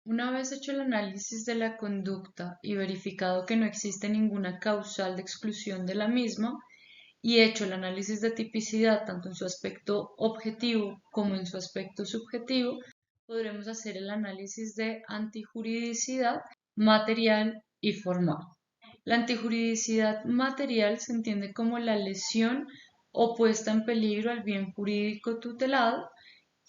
Una vez hecho el análisis de la conducta y verificado que no existe ninguna causal de exclusión de la misma, y hecho el análisis de tipicidad tanto en su aspecto objetivo como en su aspecto subjetivo, podremos hacer el análisis de antijuridicidad material y formal. La antijuridicidad material se entiende como la lesión o puesta en peligro al bien jurídico tutelado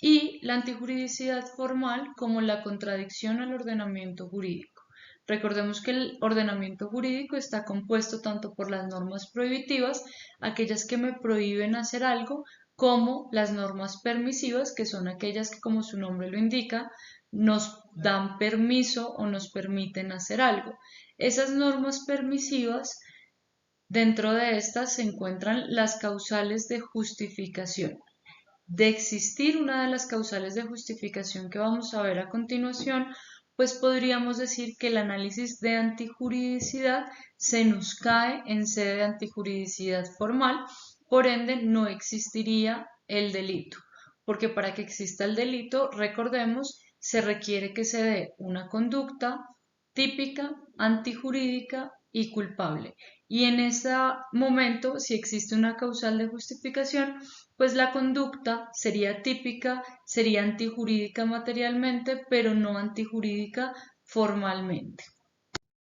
y la antijuridicidad formal como la contradicción al ordenamiento jurídico. Recordemos que el ordenamiento jurídico está compuesto tanto por las normas prohibitivas, aquellas que me prohíben hacer algo, como las normas permisivas, que son aquellas que, como su nombre lo indica, nos dan permiso o nos permiten hacer algo. Esas normas permisivas, dentro de estas se encuentran las causales de justificación. De existir una de las causales de justificación que vamos a ver a continuación, pues podríamos decir que el análisis de antijuridicidad se nos cae en sede de antijuridicidad formal, por ende no existiría el delito, porque para que exista el delito, recordemos, se requiere que se dé una conducta típica, antijurídica y culpable. Y en ese momento, si existe una causal de justificación, pues la conducta sería típica, sería antijurídica materialmente, pero no antijurídica formalmente.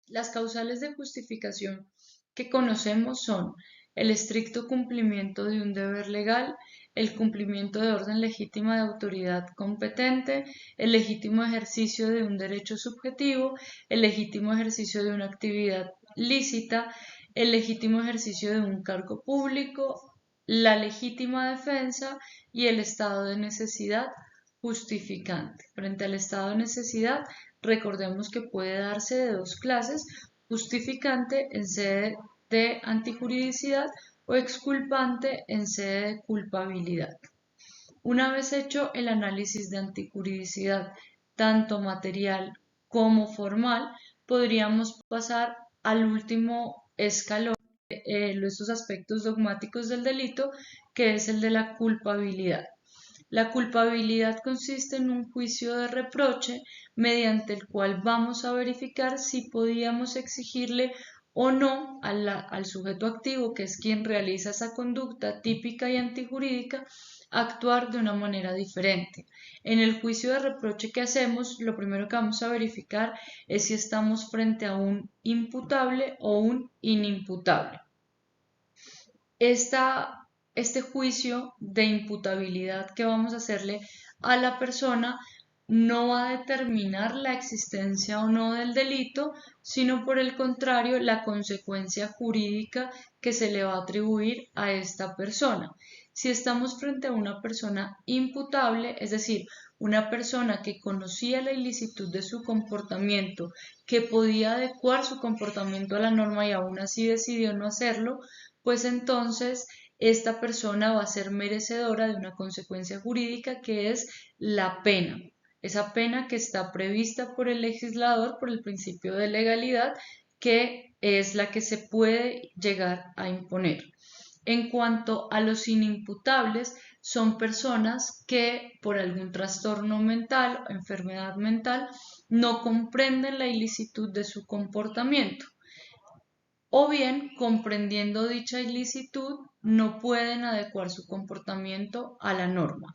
Las causales de justificación que conocemos son el estricto cumplimiento de un deber legal, el cumplimiento de orden legítima de autoridad competente, el legítimo ejercicio de un derecho subjetivo, el legítimo ejercicio de una actividad lícita, el legítimo ejercicio de un cargo público, la legítima defensa y el estado de necesidad justificante. Frente al estado de necesidad, recordemos que puede darse de dos clases: justificante en sede de antijuridicidad o exculpante en sede de culpabilidad. Una vez hecho el análisis de antijuridicidad, tanto material como formal, podríamos pasar al último escalón de estos aspectos dogmáticos del delito, que es el de la culpabilidad. La culpabilidad consiste en un juicio de reproche mediante el cual vamos a verificar si podíamos exigirle o no al sujeto activo, que es quien realiza esa conducta típica y antijurídica, actuar de una manera diferente. En el juicio de reproche que hacemos, lo primero que vamos a verificar es si estamos frente a un imputable o un inimputable. Este juicio de imputabilidad que vamos a hacerle a la persona no va a determinar la existencia o no del delito, sino por el contrario, la consecuencia jurídica que se le va a atribuir a esta persona. Si estamos frente a una persona imputable, es decir, una persona que conocía la ilicitud de su comportamiento, que podía adecuar su comportamiento a la norma y aún así decidió no hacerlo, pues entonces esta persona va a ser merecedora de una consecuencia jurídica, que es la pena. Esa pena que está prevista por el legislador, por el principio de legalidad, que es la que se puede llegar a imponer. En cuanto a los inimputables, son personas que por algún trastorno mental o enfermedad mental no comprenden la ilicitud de su comportamiento, o bien, comprendiendo dicha ilicitud, no pueden adecuar su comportamiento a la norma.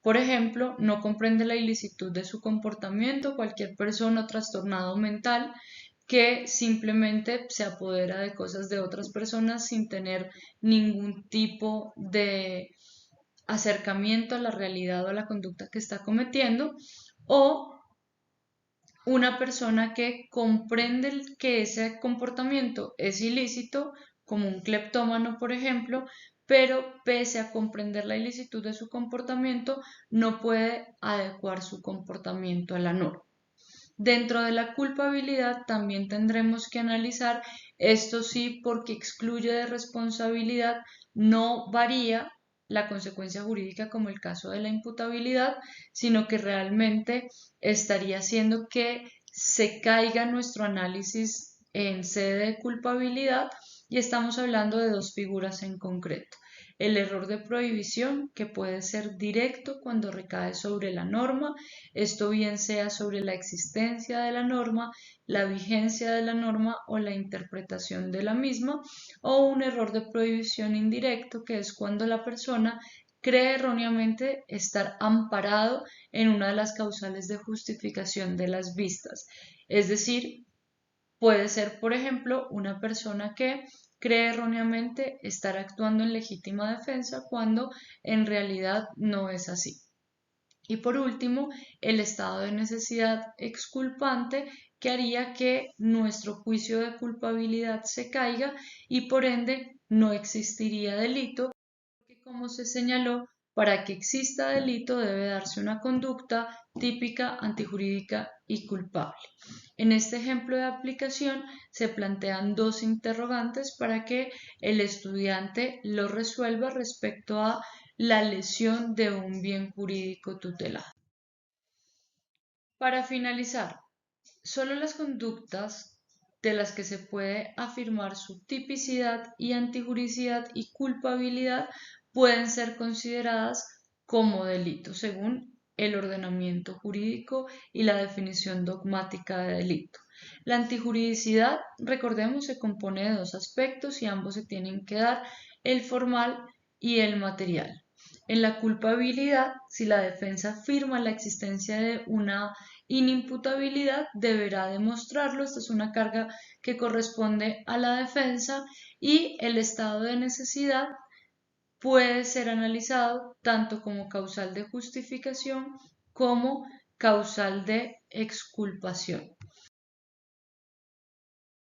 Por ejemplo, no comprende la ilicitud de su comportamiento cualquier persona trastornado mental que simplemente se apodera de cosas de otras personas sin tener ningún tipo de acercamiento a la realidad o a la conducta que está cometiendo, o una persona que comprende que ese comportamiento es ilícito, como un cleptómano, por ejemplo, pero pese a comprender la ilicitud de su comportamiento, no puede adecuar su comportamiento a la norma. Dentro de la culpabilidad también tendremos que analizar esto, sí, porque excluye de responsabilidad, no varía la consecuencia jurídica como el caso de la imputabilidad, sino que realmente estaría haciendo que se caiga nuestro análisis en sede de culpabilidad, y estamos hablando de dos figuras en concreto. el error de prohibición, que puede ser directo cuando recae sobre la norma, esto bien sea sobre la existencia de la norma, la vigencia de la norma o la interpretación de la misma, o un error de prohibición indirecto, que es cuando la persona cree erróneamente estar amparado en una de las causales de justificación de las vistas. Es decir, puede ser, por ejemplo, una persona que cree erróneamente estar actuando en legítima defensa cuando en realidad no es así. Y por último, el estado de necesidad exculpante, que haría que nuestro juicio de culpabilidad se caiga y por ende no existiría delito, porque como se señaló, para que exista delito debe darse una conducta típica, antijurídica y culpable. En este ejemplo de aplicación se plantean dos interrogantes para que el estudiante lo resuelva respecto a la lesión de un bien jurídico tutelado. Para finalizar, solo las conductas de las que se puede afirmar su tipicidad y antijuricidad y culpabilidad pueden ser consideradas como delitos según el ordenamiento jurídico y la definición dogmática de delito. La antijuridicidad, recordemos, se compone de dos aspectos y ambos se tienen que dar, el formal y el material. En la culpabilidad, si la defensa afirma la existencia de una inimputabilidad, deberá demostrarlo. Esta es una carga que corresponde a la defensa, y el estado de necesidad puede ser analizado tanto como causal de justificación como causal de exculpación.